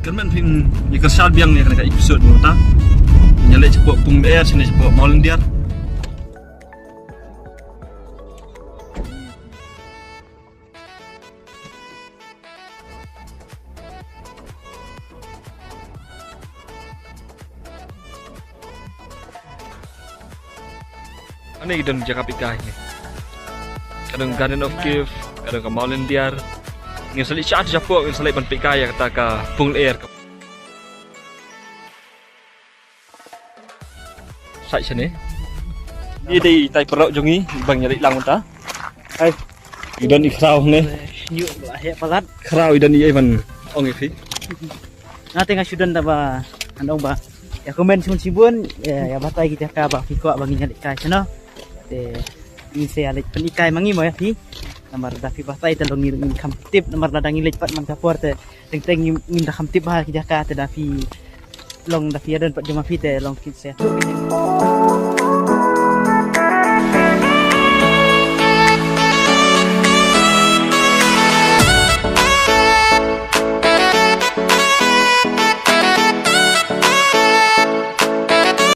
kan man pin ni kersal biang ni kan episode mo ta nyalai cepok pung air sini cepok Molendiar. Ano yung doon jaga pikah ni? Kadang Garden of Kiev, kadang ke Molendiar. Ngin sali chat Japok, ngin sali ban pikah ya kata ka pung air. Sai sini. Dia di tai perok jongi bang nyari lang ta. Hai. Idan ikrau ni. Nyu lahir palat. Krau idan iya man ong ifi. Nanti nggak sudah ba andong ba. Ya komen sibun ya batai kita ka ba fi ko bagi nyali kai sana. Ini saya lihat penikai mangi mau ya fi. Nomor dafi batai telong ngin kamtip nomor ladang ngilit pat man kapor te teng ngin da kamtip bah kita ka te dafi long dafi adan pat jama fi te long kit saya.